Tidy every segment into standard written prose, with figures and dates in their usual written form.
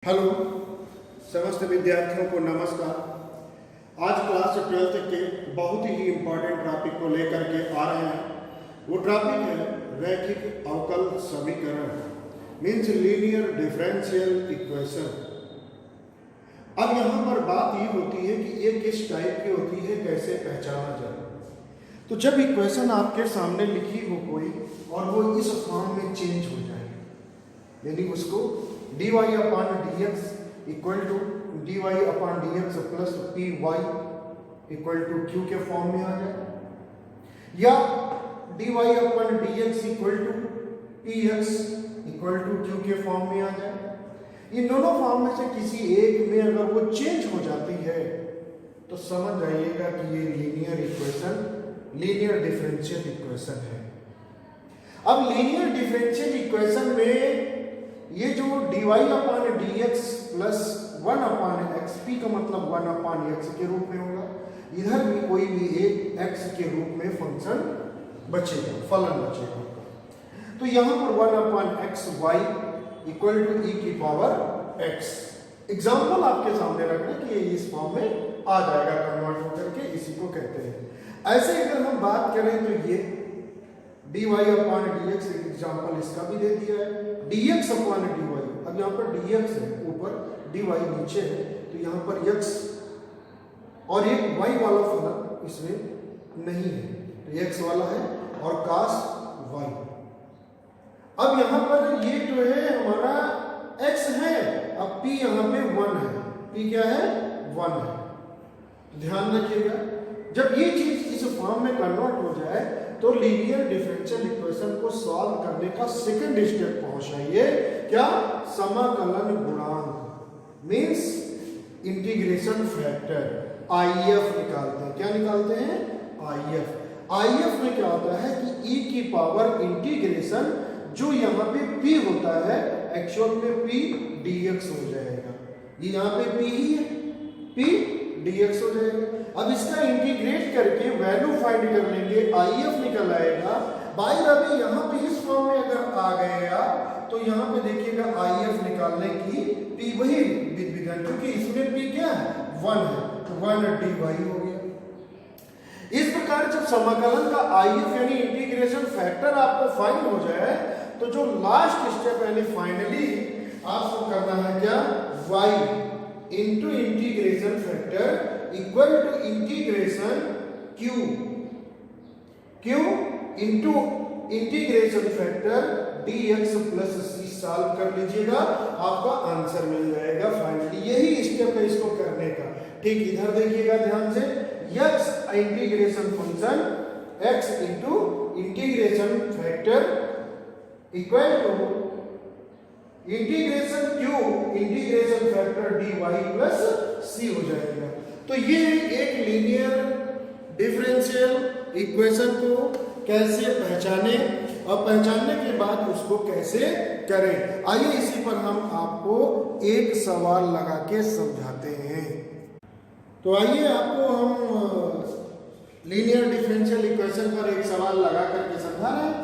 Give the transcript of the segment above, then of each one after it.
Hello समस्त विद्यार्थियों को नमस्कार। आज क्लास 12th के बहुत ही इम्पोर्टेंट टॉपिक को लेकर के आ रहे हैं। वो टॉपिक है रैखिक अवकल समीकरण, मीन्स लीनियर डिफरेंशियल इक्वेशन। अब यहाँ पर बात ये होती है कि ये किस टाइप की होती है, कैसे पहचाना जाए। तो जब इक्वेशन आपके सामने लिखी हो कोई और वो इस फॉर्म में चेंज हो जाए, यानी उसको dy upon dx equal to dy upon dx plus py equal to q के फॉर्म में आ जाए, या dy upon dx equal to px equal to q के फॉर्म में आ जाए। इन दोनों फॉर्म में से किसी एक में अगर वो चेंज हो जाती है तो समझ जाइएगा कि ये linear equation, linear differential equation है। अब लीनियर डिफरेंशियल इक्वेशन में ये जो dy upon dx plus 1 upon x, p का मतलब 1 अपॉन x के रूप में होगा, इधर भी कोई भी एक x के रूप में फंक्शन बचेगा, फलन बचेगा। तो यहाँ पर 1 upon x y equal to e की पावर x। एग्जाम्पल आपके सामने रखना कि ये इस फॉर्म में आ जाएगा कन्वर्ट होकर के, इसी को कहते हैं। ऐसे अगर हम बात करें तो ये dy अपॉन dx, एग्जाम्पल इसका भी दे दिया है, dx अपॉन dy। अब यहाँ पर dx है ऊपर, dy नीचे है, तो यहाँ पर x और एक y वाला फलन इसमें नहीं है, तो x वाला है और cos y। अब यहाँ पर ये जो है हमारा x है, अब p यहाँ पे 1 है, p क्या है 1 है। ध्यान रखिएगा, जब ये चीज इस फॉर्म में कन्वर्ट हो जाए तो लीनियर डिफरेंशियल इक्वेशन को सॉल्व करने का सेकंड स्टेप पहुंचाइए, क्या, समाकलन गुणांक, मींस इंटीग्रेशन फैक्टर, IF निकालते हैं। क्या निकालते हैं? IF में क्या होता है कि e की पावर इंटीग्रेशन, जो यहाँ पे p होता है एक्चुअल में p dx हो जाएगा। ये यहाँ पे p ही है, p dx हो जाएगा। अब इसका इंटीग्रेट करके वैल्यू फाइंड कर लेंगे, IF निकल आएगा। बाय द वे यहाँ पे इस फॉर्म में अगर आ गया तो यहाँ पे देखिएगा IF निकालने की p वही विधान, क्योंकि इसमें p क्या है 1 है, तो 1 dy हो गया। इस प्रकार जब समाकलन का IF यानी इंटीग्रेशन फैक्टर आपको फाइंड हो जाए तो जो लास्ट स्टेप यानी फाइनली आपको करना है क्या, y into integration factor equal to integration q into integration factor dx plus c। Solve कर लीजिएगा, आपका आंसर मिल जाएगा फाइनली। यही स्टेप है इसको करने का। ठीक इधर देखिएगा ध्यान से, x integration function x into integration factor equal to integration q integration factor dy plus c हो जाएगा। तो ये एक लीनियर डिफरेंशियल इक्वेशन को कैसे पहचाने और पहचानने के बाद उसको कैसे करें, आइए इसी पर हम आपको एक सवाल लगा के समझाते हैं। तो आइए आपको हम लीनियर डिफरेंशियल इक्वेशन पर एक सवाल लगा करके समझा रहे हैं।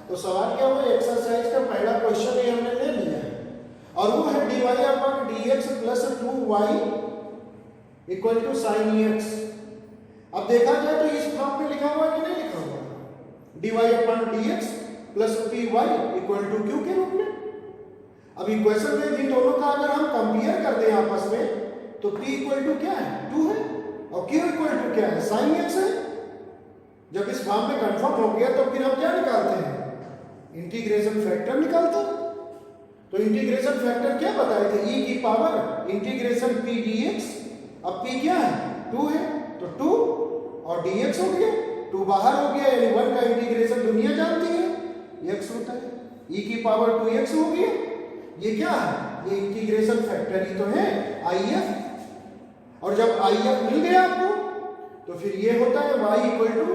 तो सवाल क्या हुआ, एक्सरसाइज का पहला क्वेश्चन ही हमने ले लिया है और वो है dy upon dx plus 2y equal to sine x। अब देखा जाए तो इस फॉर्म में लिखा हुआ कि नहीं लिखा हुआ, dy upon dx plus py equal to q के रूप में। अब इक्वेशन में इन दोनों का अगर हम कंपेयर कर दें आपस में तो p इक्वल टू क्या है 2 है और q इक्वल टू क्या है साइन x है। जब इस फॉर्म में कंफर्म हो गया तो फिर हम क्या निकालते हैं, इंटीग्रेशन फैक्टर निकालते हैं। तो इंटीग्रेशन फैक्टर क्या बताए थे, e की पावर इंटीग्रेशन p dx। अब p क्या है 2 है, तो 2 और dx हो गया, 2 बाहर हो गया, यानी 1 का इंटीग्रेशन दुनिया जानती है x होता है, e की पावर 2x हो गया। ये क्या है, ये इंटीग्रेशन फैक्टर ही तो है IF। और जब IF मिल गया आपको तो फिर ये होता है y equal to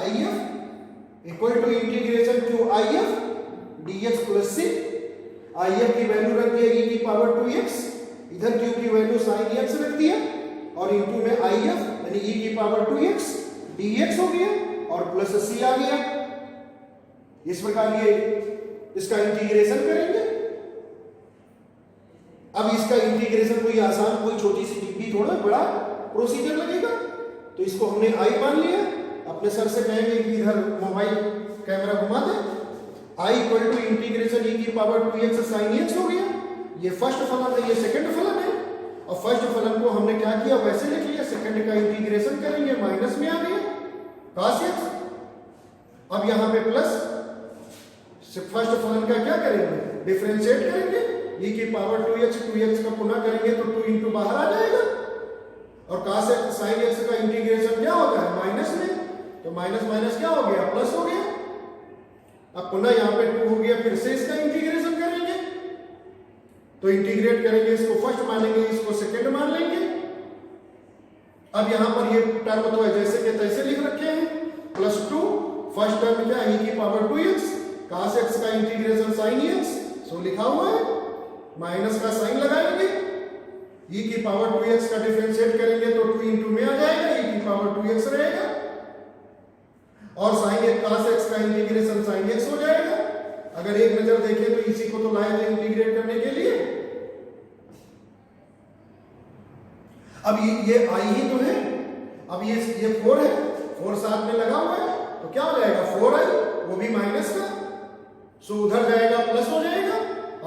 IF equal to integration to IF dx plus c। IF की वैल्यू रख दिया e की पावर 2x, इधर q की वैल्यू sin x रख दिया और इंटू में IF यानी e की पावर 2x dx हो गया और प्लस c आ गया। इस प्रकार ये इसका इंटीग्रेशन करेंगे। अब इसका इंटीग्रेशन कोई आसान, कोई छोटी सी टिप्पी थोड़ा बड़ा प्रोसीजर लगेगा, तो इसको हमने आई मान लिया। अपने सर से कहेंगे कि इधर मोबाइल कैमरा घुमा दे। आई इक्वल टू इंटीग्रेशन ई की पावर 2x साइन x हो गया। ये फर्स्ट फलन है, ये सेकंड फलन है। और फर्स्ट फलन को हमने क्या किया, वैसे लिख लिया। सेकंड का इंटीग्रेशन करेंगे, माइनस में आ गया cos x। अब यहाँ पे प्लस, फर्स्ट फलन का क्या करेंगे, डिफरेंशिएट करेंगे। e की पावर 2x का पुनः करेंगे तो 2 इंटू बाहर आ जाएगा। और cos x sin x का इंटीग्रेशन क्या होता है, माइनस में, तो माइनस माइनस क्या हो गया, प्लस हो गया। अब पुनः यहाँ पे 2 हो गया, फिर से इसका इंटीग्रेशन करेंगे। तो इंटीग्रेट करेंगे, इसको फर्स्ट मानेंगे, इसको सेकंड मान लेंगे। अब यहाँ पर ये टर्म तो है जैसे के तैसे लिख रखे हैं, +2 फर्स्ट टर्म क्या है, e की पावर 2x, cos x का इंटीग्रेशन sin x, सो लिखा हुआ है। माइनस का साइन लगाएंगे, e की पावर 2x का डिफरेंशिएट करेंगे तो 2 इंटू में आ जाएगा, e की पावर 2x रहेगा। और sin x cos x का इंटीग्रेशन sin x हो जाएगा। अगर एक नजर देखें तो इसी को तो लाए थे इंटीग्रेट करने के लिए। अब ये आई ही तो है। अब ये 4 है, 4 साथ में लगा हुआ है, तो क्या हो जाएगा 4i, वो भी माइनस का, सो उधर जाएगा प्लस हो जाएगा।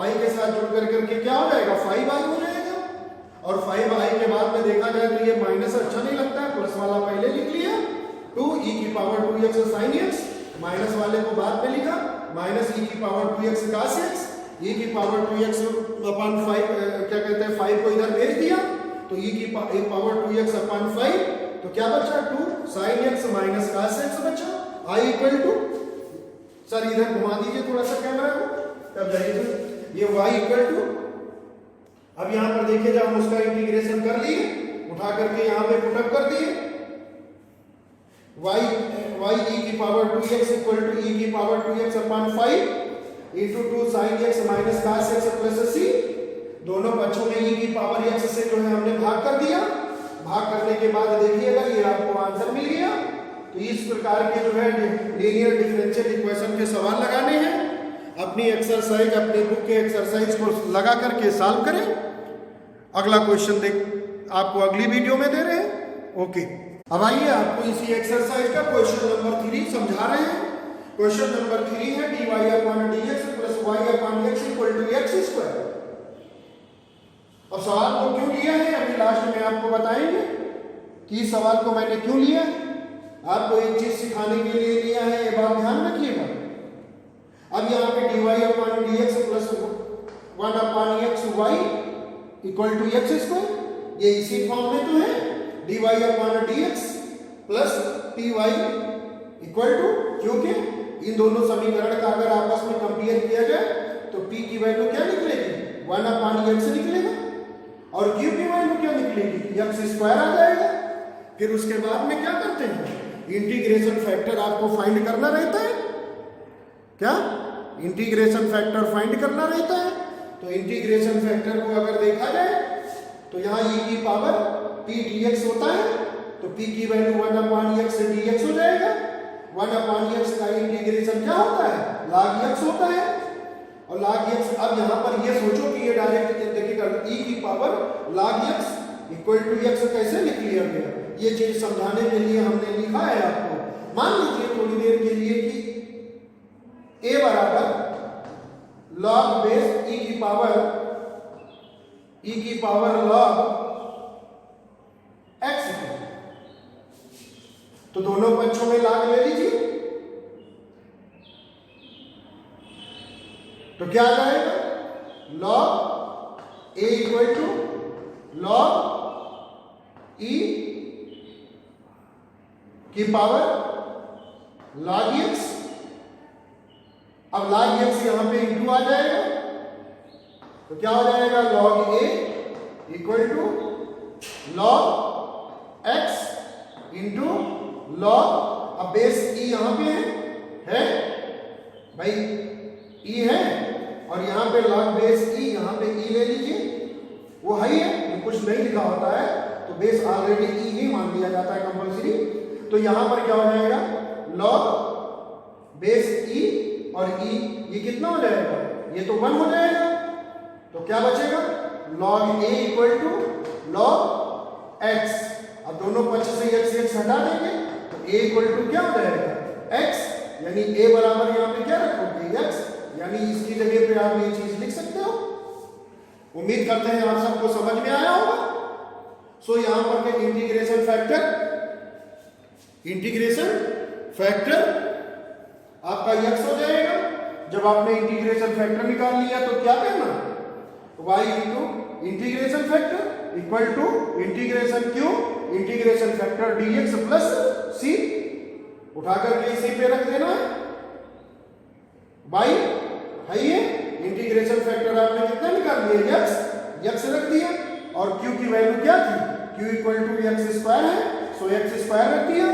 आई के साथ जुड़ करके क्या हो जाएगा 5i हो जाएगा। और 5i के बाद में देखा जाए तो ये माइनस अच्छा नहीं लगता है, प्लस वाला पहले लिख लिया। 2 e की power 2x sin x, minus वाले को बाद में लिखा, माइनस e की power 2x cos x, e की पावर 2x अपॉन 5 क्या कहते हैं 5 को इधर भेज दिया, तो e की पावर 2x अपॉन 5, तो क्या बचा 2 sin x minus cos x बचा। i इक्वल टू, सर इधर घुमा दीजिए थोड़ा सा कैमरा को, तब जाइए। ये y इक्वल टू, अब यहां पर देखिए जब हम उसका इंटीग्रेशन कर लिए, उठा करके यहां पे पुटअप कर दिए, y e की power 2x equal to e की power 2x upon 5 into 2 sin x minus cos x plus c। दोनों पक्षों में e की पावर x से जो है हमने भाग कर दिया। भाग करने के बाद देखिएगा ये आपको आंसर मिल गया। तो इस प्रकार के जो है लीनियर डिफरेंशियल इक्वेशन के सवाल लगाने हैं। अपनी एक्सरसाइज, अपनी बुक के एक्सरसाइज को लगा करके सॉल्व करें। अगला क्वेश्चन देख आपको अगली वीडियो में दे रहे हैं। ओके, अब आइए आपको इसी एक्सरसाइज का क्वेश्चन नंबर 3 समझा रहे हैं। क्वेश्चन नंबर 3 है dy upon dx plus y upon x equal to x square. अब सवाल को क्यों लिया है अभी लास्ट में आपको बताएंगे कि इस सवाल को मैंने क्यों लिया है। आपको एक चीज सिखाने के लिए लिया है, ये बात ध्यान रखिएगा। अब यहाँ पे dy upon dx plus 1 upon x y equal to x square, ये इसी फॉर्म में तो है। dy upon dx plus py equal to, क्योंकि इन दोनों समीकरण का अगर आपस में कंपेयर किया जाए तो p की वैल्यू क्या निकलेगी 1 अपॉन x निकलेगा, और q की वैल्यू क्या निकलेगी x स्क्वायर आ जाएगा। फिर उसके बाद में क्या करते हैं, इंटीग्रेशन फैक्टर आपको फाइंड करना रहता है। क्या इंटीग्रेशन फैक्टर फाइंड करना रहता है। तो इंटीग्रेशन फैक्टर को अगर देखा जाए तो यहाँ e की पावर p dx होता है, तो p की वैल्यू 1 अपॉन x dx हो जाएगा। 1 अपॉन x का इंटीग्रेशन क्या होता है, log x होता है। और log x, अब यहाँ पर ये सोचो कि ये डायरेक्ट देखिएगा e की power log x equal to x कैसे लिख लिया गया, ये चीज समझाने के लिए हमने लिखा है आपको। मान लीजिए थोड़ी देर के लिए कि a बराबर log बेस e की पावर log x है, तो दोनों पक्षों में log ले लीजिए, तो क्या आ जाएगा log a equal to log e की पावर log x। अब log x यहां पे इंटू आ जाएगा, तो क्या हो जाएगा log a equal to log x into log, अब बेस e यहां पे है भाई, e है, और यहां पे log बेस e, यहां पे e ले लीजिए, वो है ही है, कुछ नहीं लिखा होता है तो बेस ऑलरेडी e ही मान लिया जाता है कंपल्सरी। तो यहां पर क्या हो जाएगा log बेस e, और e ये कितना हो जाएगा, ये तो 1 हो जाएगा, तो क्या बचेगा log a equal to log x। अब दोनों पक्ष से x हटा देंगे तो a इक्वल टू क्या हो जाएगा x, यानी a बराबर यहाँ पे क्या रखोगे x, यानी इसकी जगह पे आप ये चीज लिख सकते हो। उम्मीद करते हैं आप सबको समझ में आया होगा। सो यहां पर के इंटीग्रेशन फैक्टर आपका x हो जाएगा। जब आपने इंटीग्रेशन फैक्टर निकाल लिया तो क्या करना, y into integration factor equal to integration Q integration factor dx plus c, उठा करके इसी पे रख देना है y है ये इंटीग्रेशन फैक्टर आपने कितना निकाल लिया x रख दिया, और q की वैल्यू क्या थी, q equal to X square है, सो एक्स स्क्वायर रख दिया,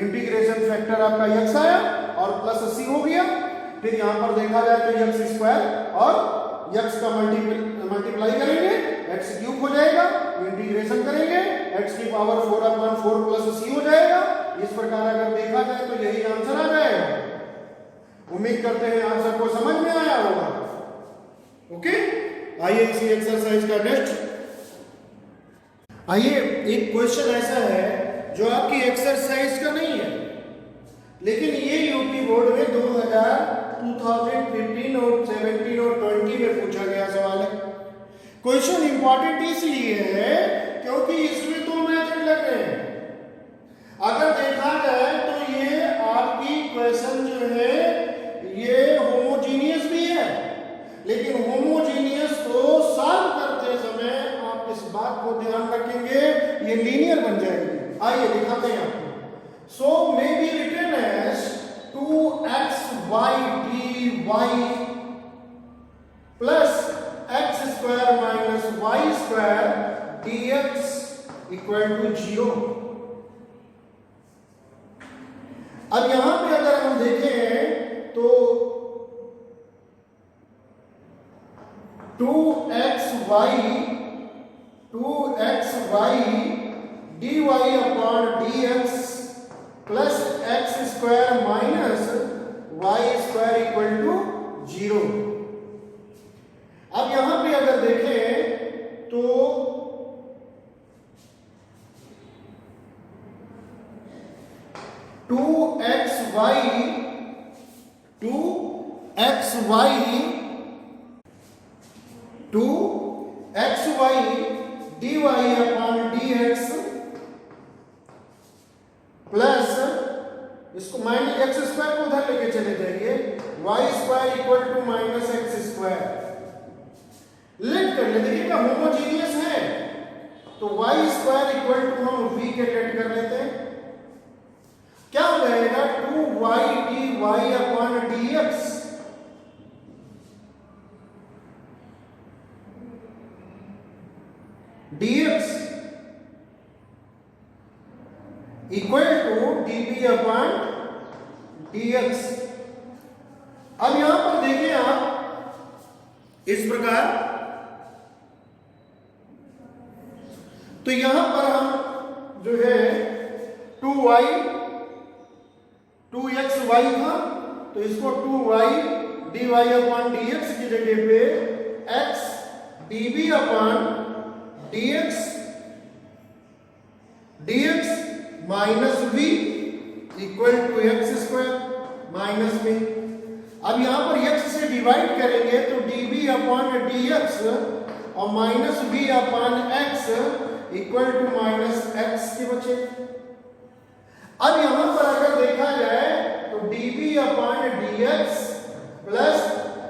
इंटीग्रेशन फैक्टर आपका x आया और प्लस c हो गया। फिर यहां पर देखा जाए तो एक्स स्क्वायर और x का मल्टीप्लाई करेंगे x क्यूब हो जाएगा, इंटीग्रेशन करेंगे x की पावर 4/4 प्लस c हो जाएगा। इस प्रकार अगर देखा जाए तो यही आंसर आ जाएगा। उम्मीद करते हैं आप सबको समझ में आया होगा। ओके, आइए इसी एक्सरसाइज का नेक्स्ट। आइए एक क्वेश्चन ऐसा है जो आपकी एक्सरसाइज का नहीं है, लेकिन ये यूपी बोर्ड में 2015 और 17 और 20 में पूछा गया सवाल है। क्वेश्चन इंपॉर्टेंट इसलिए है क्योंकि इसमें 2 मेथड लग रहे हैं। अगर देखा जाए तो ये आपकी क्वेश्चन जो है ये होमोजीनियस भी है, लेकिन होमोजीनियस को सॉल्व करते समय आप इस बात को ध्यान रखेंगे ये लीनियर बन जाएगी। आइए दिखाते हैं आपको। So may be written as 2xy dy plus x square minus y square dx equal to 0। अब यहां पे अगर हम देखें तो 2xy dy upon dx plus x square minus y square equal to 0। अब यहां पे अगर देखें तो two X Y D Y upon D X plus इसको माइनस एक्स स्क्वायर को उधर लेके चले जाइए, Y square equal to minus X square. Let कर ले, देखिएगा होमोजीनियस है तो वाई स्क्वायर इक्वल टू हम v के लेट कर लेते हैं, क्या हो जाएगा 2y dy upon dx equal to db upon dx। अब यहां पर देखिए आप इस प्रकार, तो यहां पर हम जो है 2xy था तो इसको 2y dy अपॉन dx की जगह पे x db upon dx minus v equal to X square minus में। अब यहां पर x से डिवाइड करेंगे तो db अपॉन dx और minus v upon x equal to minus x के बचे। अब यहां पर अगर देखा जाए तो db upon dx plus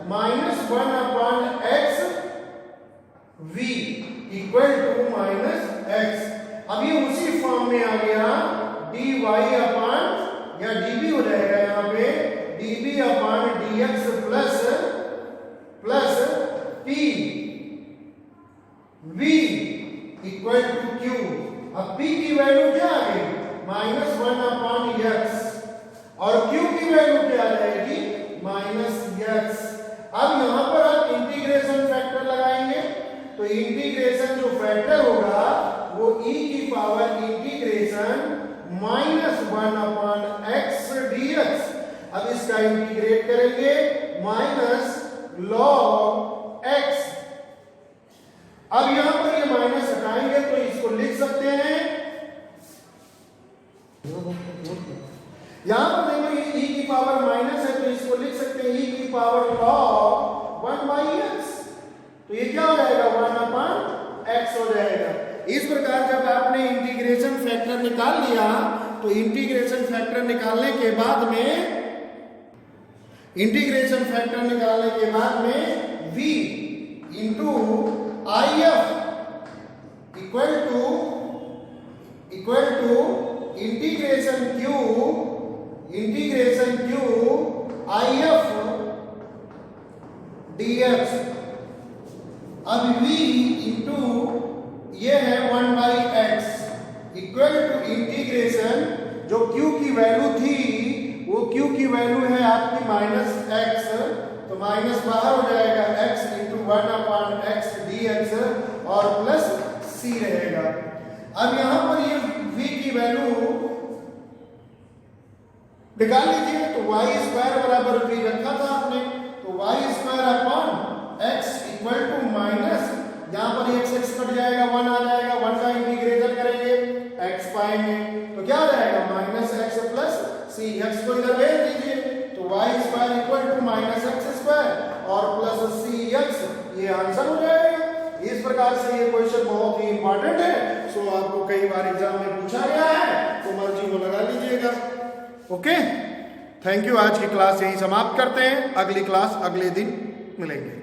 minus 1 upon x v equal to minus x। अब ये उसी फॉर्म में आ गया dy अपॉन या db हो जाएगा यहां पे db upon dx plus p v equal to q। अब p की वैल्यू क्या आ गई माइनस 1 अपॉन x और q की वैल्यू क्या आ जाएगी माइनस x। अब यहां पर आप इंटीग्रेशन फैक्टर लगाएंगे तो इंटीग्रेशन जो फैक्टर होगा वो e की power integration minus 1 upon x dx। अब इसका इंटीग्रेट करेंगे माइनस log x अब यहां पर ये माइनस हटाएंगे तो इसको लिख सकते हैं, यहां पर देखो ये e की पावर माइनस है तो इसको लिख सकते हैं e की पावर log 1/x। तो ये क्या हो जाएगा 1/x हो जाएगा। इस प्रकार जब आपने इंटीग्रेशन फैक्टर निकाल लिया तो इंटीग्रेशन फैक्टर निकालने के बाद में v into I F equal to integration Q I F dx। अब v इंटू ये है 1/x इक्वल टू इंटीग्रेशन, जो q की वैल्यू थी वो q की वैल्यू है आपकी -x, तो माइनस बाहर हो जाएगा x इंटू 1/x dx और प्लस c रहेगा। अब यहां पर ये v की वैल्यू निकाल लीजिए, तो y² बराबर v रखा था आपने, तो y² upon x equal to minus, यहां पर x कट जाएगा 1 आ जाएगा, 1 का इंटीग्रेशन करेंगे x पाएंगे तो क्या हो जाएगा -x प्लस c। x को इधर भेज दीजिए तो y² इक्वल टू -x² और प्लस cx, ये आंसर हो जाएगा। इस प्रकार से ये क्वेश्चन बहुत ही इंपॉर्टेंट है, सो आपको कई बार एग्जाम में पूछा गया है, तो मर्जी को लगा लीजिएगा। Okay, thank you. आज की क्लास यही समाप्त करते हैं, अगली क्लास अगले दिन मिलेंगे।